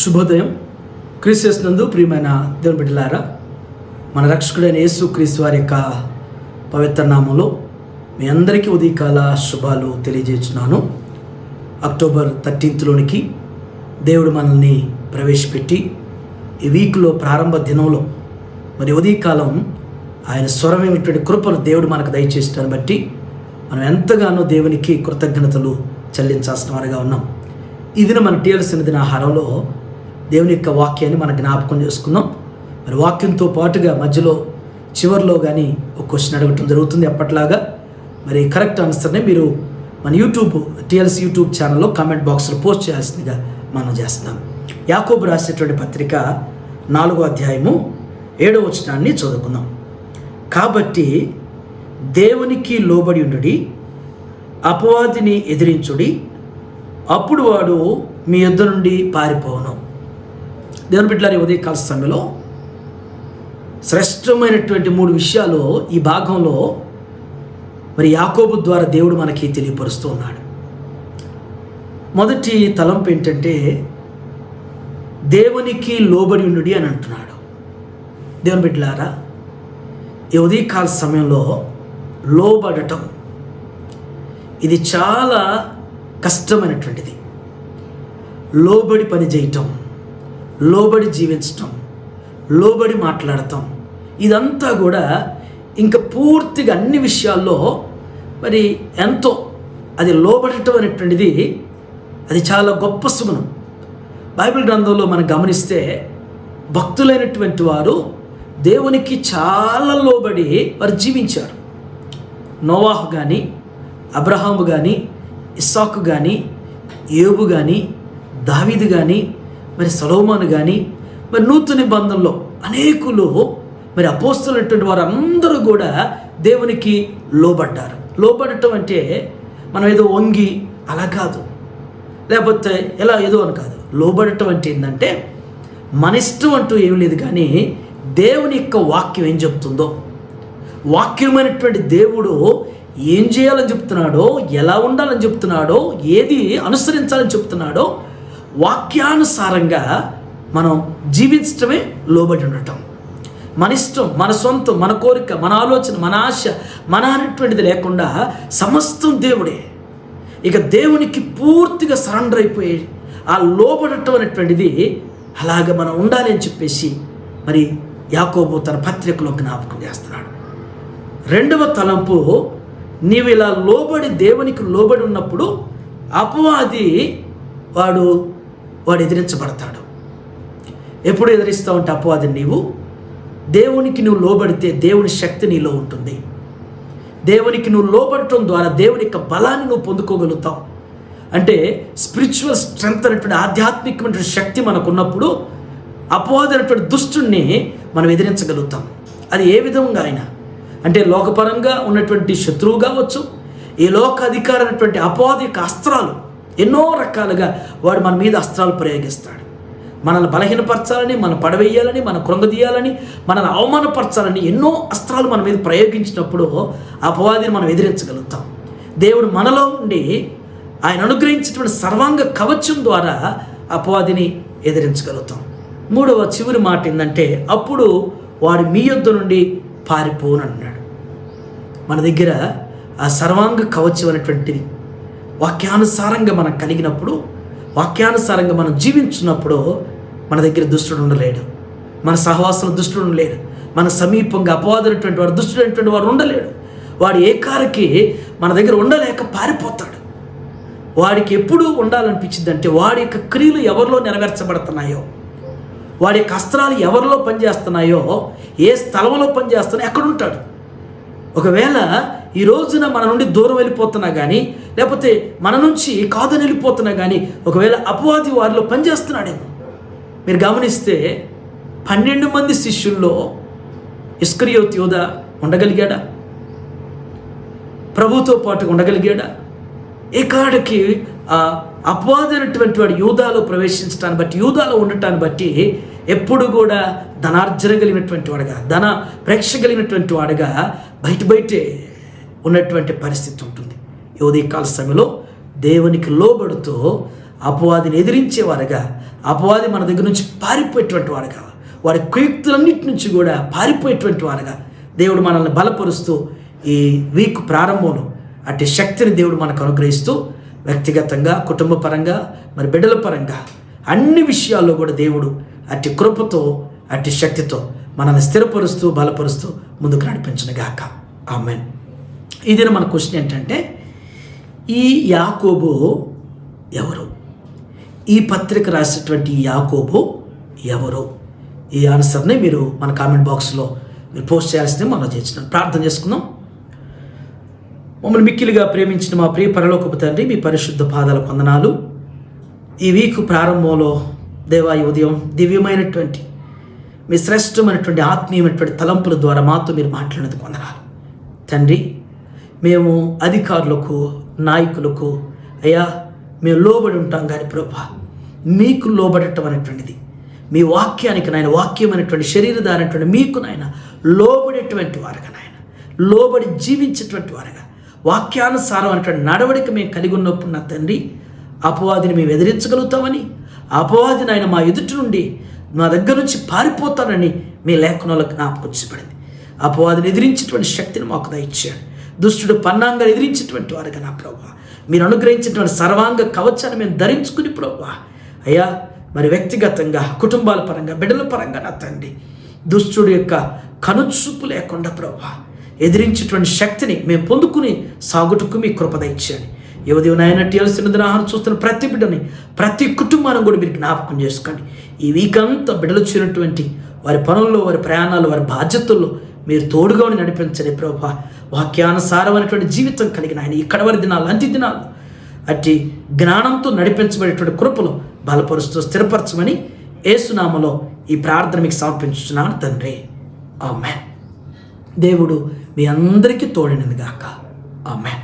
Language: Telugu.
శుభోదయం. క్రీస్తు నందు ప్రియమైన దేవుని బిడ్డలారా, మన రక్షకుడైన యేసు క్రీస్తు వారి యొక్క పవిత్ర నామంలో మీ అందరికీ ఉదయకాల శుభాలు తెలియజేస్తున్నాను. అక్టోబర్ 13th దేవుడు మనల్ని ప్రవేశపెట్టి ఈ వీక్లో ప్రారంభ దినంలో మరి ఉదయకాలం ఆయన స్వరమైనటువంటి కృపను దేవుడు మనకు దయచేస్తాను బట్టి మనం ఎంతగానో దేవునికి కృతజ్ఞతలు చెల్లించాల్సిన వారిగా ఉన్నాం. ఈ దినం మన టీఎల్సిన దిన ఆహారంలో దేవుని యొక్క వాక్యాన్ని మనం జ్ఞాపకం చేసుకుందాం. మరి వాక్యంతో పాటుగా మధ్యలో చివరిలో కానీ ఒక క్వశ్చన్ అడగటం జరుగుతుంది. ఎప్పట్లాగా మరి కరెక్ట్ ఆన్సర్ని మీరు మన టీఎల్సీ యూట్యూబ్ ఛానల్లో కామెంట్ బాక్స్లో పోస్ట్ చేయాల్సిందిగా మనం చేస్తున్నాం. యాకోబు రాసేటువంటి పత్రిక 4వ అధ్యాయము 7వ వచనాన్ని చదువుకుందాం. కాబట్టి దేవునికి లోబడి ఉండుడి, అపవాదిని ఎదిరించుడి, అప్పుడు వాడు మీ యొద్ద నుండి పారిపోవును. దేవుని బిడ్డలారా, ఉదయకాల సమయంలో శ్రేష్టమైనటువంటి 3 విషయాలు ఈ భాగంలో మరి యాకోబు ద్వారా దేవుడు మనకి తెలియపరుస్తూ ఉన్నాడు. మొదటి తలంపు ఏంటంటే దేవునికి లోబడి ఉండుడి అని అంటున్నాడు. దేవుని బిడ్డలారా, ఈ ఉదయకాల సమయంలో లోబడటం ఇది చాలా కష్టమైనటువంటిది. లోబడి పని చేయటం, లోబడి జీవించటం, లోబడి మాట్లాడటం, ఇదంతా కూడా ఇంకా పూర్తిగా అన్ని విషయాల్లో మరి ఎంతో అది లోబడటం అనేటువంటిది అది చాలా గొప్ప సుగుణం. బైబిల్ గ్రంథంలో మనం గమనిస్తే భక్తులైనటువంటి వారు దేవునికి చాలా లోబడి వారు జీవించారు. నోవాహు కానీ, అబ్రహాము కానీ, ఇస్సాకు కానీ, యోబు కానీ, దావీదు కానీ, మరి సొలొమోను కానీ, మరి నూతన నిబంధనలో అనేకులు మరి అపోస్తలులైనటువంటి వారు అందరూ కూడా దేవునికి లోబడ్డారు. లోబడటం అంటే మనం ఏదో వంగి అలా కాదు, లేకపోతే ఎలా ఏదో అని కాదు. లోబడటం అంటే ఏంటంటే మన ఇష్టం అంటూ ఏం లేదు, కానీ దేవుని యొక్క వాక్యం ఏం చెప్తుందో, వాక్యమైనటువంటి దేవుడు ఏం చేయాలని చెప్తున్నాడో, ఎలా ఉండాలని చెప్తున్నాడో, ఏది అనుసరించాలని చెప్తున్నాడో వాక్యానుసారంగా మనం జీవించటమే లోబడి ఉండటం. మన ఇష్టం, మన సొంతం, మన కోరిక, మన ఆలోచన, మన ఆశ, మన అనేటువంటిది లేకుండా సమస్తం దేవుడే. ఇక దేవునికి పూర్తిగా సరెండర్ అయిపోయి ఆ లోబడటం అనేటువంటిది అలాగ మనం ఉండాలి అని చెప్పేసి మరి యాకోబు తన పత్రికలో జ్ఞాపకం చేస్తున్నాడు. 2వ తలంపు, నీవు ఇలా లోబడి దేవునికి లోబడి ఉన్నప్పుడు అపవాది వాడు ఎదిరించబడతాడు. ఎప్పుడు ఎదిరిస్తావు అంటే అపవాదిని నీవు దేవునికి నువ్వు లోబడితే దేవుని శక్తి నీలో ఉంటుంది. దేవునికి నువ్వు లోబడటం ద్వారా దేవుని యొక్క బలాన్ని నువ్వు పొందుకోగలుగుతావు. అంటే స్పిరిచువల్ స్ట్రెంగ్త్ అనేటువంటి ఆధ్యాత్మికమైన శక్తి మనకున్నప్పుడు అపవాది అనేటువంటి దుష్టుణ్ణి మనం ఎదిరించగలుగుతాం. అది ఏ విధంగా అయినా, అంటే లోకపరంగా ఉన్నటువంటి శత్రువు కావచ్చు, ఈ లోక అధికారం అనేటువంటి అపవాది యొక్క అస్త్రాలు ఎన్నో రకాలుగా వాడు మన మీద అస్త్రాలు ప్రయోగిస్తాడు. మనల్ని బలహీనపరచాలని, మనం పడవేయాలని, మన కృంగదీయాలని, మనల్ని అవమానపరచాలని ఎన్నో అస్త్రాలు మన మీద ప్రయోగించినప్పుడు అపవాదిని మనం ఎదిరించగలుగుతాం. దేవుడు మనలో ఉండి ఆయన అనుగ్రహించినటువంటి సర్వాంగ కవచం ద్వారా అపవాదిని ఎదిరించగలుగుతాం. 3వ చివరి మాట ఏంటంటే అప్పుడు వాడు మీ యొద్ద నుండి పారిపోను అన్నాడు. మన దగ్గర ఆ సర్వాంగ కవచం అనేటువంటిది వాక్యానుసారంగా మనం కలిగినప్పుడు, వాక్యానుసారంగా మనం జీవించున్నప్పుడు మన దగ్గర దుష్టుడు ఉండలేడు, మన సహవాసంలో దుష్టుడు ఉండలేడు, మన సమీపంగా అపవాదైనటువంటి వాడు దుష్టుడైనటువంటి వాడు ఉండలేడు. వాడు ఏకారికి మన దగ్గర ఉండలేక పారిపోతాడు. వాడికి ఎప్పుడు ఉండాలనిపించింది అంటే వాడి యొక్క క్రియలు ఎవరిలో నెరవేర్చబడుతున్నాయో, వాడి యొక్క అస్త్రాలు ఎవరిలో పనిచేస్తున్నాయో, ఏ స్థలంలో పనిచేస్తున్నాయో అక్కడ ఉంటాడు. ఒకవేళ ఈ రోజున మన నుండి దూరం వెళ్ళిపోతున్నా కానీ, లేకపోతే మన నుంచి కాదని వెళ్ళిపోతున్నా కానీ, ఒకవేళ అపవాది వారిలో పనిచేస్తున్నాడేమో. మీరు గమనిస్తే 12 మంది శిష్యుల్లో ఇస్కరియోతు యూద ఉండగలిగాడా? ప్రభుతో పాటు ఉండగలిగాడా? ఏకాడికి అపవాది అయినటువంటి వాడు యూదాలో ప్రవేశించడాన్ని బట్టి, యూదాలో ఉండటాన్ని బట్టి ఎప్పుడు కూడా ధనార్జన కలిగినటువంటి వాడుగా, ధన ప్రేక్ష కలిగినటువంటి వాడుగా బయటే ఉన్నటువంటి పరిస్థితి ఉంటుంది. ఈ ఉదయకాల సమయంలో దేవునికి లోబడుతూ అపవాదిని ఎదిరించేవారుగా, అపవాది మన దగ్గర నుంచి పారిపోయేటువంటి వాడుగా, వాడి కుయుక్తులన్నిటి నుంచి కూడా పారిపోయేటువంటి వాడుగా దేవుడు మనల్ని బలపరుస్తూ ఈ వీక్ ప్రారంభంలో అట్టి శక్తిని దేవుడు మనకు అనుగ్రహిస్తూ వ్యక్తిగతంగా, కుటుంబ పరంగా, మరి బిడ్డల పరంగా అన్ని విషయాల్లో కూడా దేవుడు అట్టి కృపతో, అట్టి శక్తితో మనల్ని స్థిరపరుస్తూ, బలపరుస్తూ ముందుకు నడిపించునుగాక. ఆమేన్. ఈ దిన మన క్వశ్చన్ ఏంటంటే, ఈ యాకోబు ఎవరు? ఈ పత్రిక రాసినటువంటి యాకోబు ఎవరు? ఈ ఆన్సర్ని మీరు మన కామెంట్ బాక్స్లో మీరు పోస్ట్ చేయాల్సిందే మనం చేస్తున్నాం. ప్రార్థన చేసుకుందాం. మమ్మల్ని మిక్కిలిగా ప్రేమించిన మా ప్రియ పరలోకపు తండ్రి, మీ పరిశుద్ధ పాదాలకు వందనాలు. ఈ వీక్ ప్రారంభంలో దేవా, ఈ ఉదయం దివ్యమైనటువంటి మీ శ్రేష్టమైనటువంటి ఆత్మీయమైనటువంటి తలంపుల ద్వారా మాతో మీరు మాట్లాడినందుకు వందనాలు తండ్రి. మేము అధికారులకు, నాయకులకు అయ్యా మేము లోబడి ఉంటాం కానీ ప్రభా, మీకు లోబడటం అనేటువంటిది మీ వాక్యానికి నాయన, వాక్యం అనేటువంటి శరీరధారైనటువంటి మీకు నాయన లోబడేటువంటి వారుగా నాయన, లోబడి జీవించేటువంటి వారుగా వాక్యానుసారం అనేటువంటి నడవడిక మేము కలిగి ఉన్నప్పుడు నా తండ్రి, అపవాదిని మేము ఎదిరించగలుగుతామని, అపవాది నాయన మా ఎదుటి నుండి మా దగ్గర నుంచి పారిపోతానని మీ లేఖనాలకు జ్ఞాపకం చేయబడింది. అపవాదిని ఎదిరించేటువంటి శక్తిని మాకు దయచేయండి. దుష్టుడు పన్నాంగా ఎదిరించేటువంటి వారుగా నా ప్రభా, మీరు అనుగ్రహించినటువంటి సర్వాంగ కవచాన్ని మేము ధరించుకుని ప్రభా అయ్యా, మరి వ్యక్తిగతంగా, కుటుంబాల పరంగా, బిడ్డల పరంగా నా తండ్రి దుష్టుడు యొక్క కనుచూపు లేకుండా ప్రభా ఎదిరించేటువంటి శక్తిని మేము పొందుకుని సాగుటకు మీ కృప దయచేయండి. యువదేవు నాయన టీఎల్సీ ఆహారం చూస్తున్న ప్రతి బిడ్డని, ప్రతి కుటుంబాన్ని కూడా మీరు జ్ఞాపకం చేసుకోండి. ఈ వీక్ అంతా బిడ్డలు వచ్చినటువంటి వారి పనుల్లో, వారి ప్రయాణాలు, వారి బాధ్యతల్లో మీరు తోడుగా నడిపించండి ప్రభా. వాక్యానుసారమైనటువంటి జీవితం కలిగిన ఆయన ఇక్కడ వారి దినాలు, అంత్య దినాలు అట్టి జ్ఞానంతో నడిపించబడేటువంటి కృపలు బలపరుస్తూ స్థిరపరచమని యేసునామలో ఈ ప్రార్థన మీకు సమర్పించుచున్నాను తండ్రి. ఆమేన్. దేవుడు మీ అందరికీ తోడైనది గాక. ఆమేన్.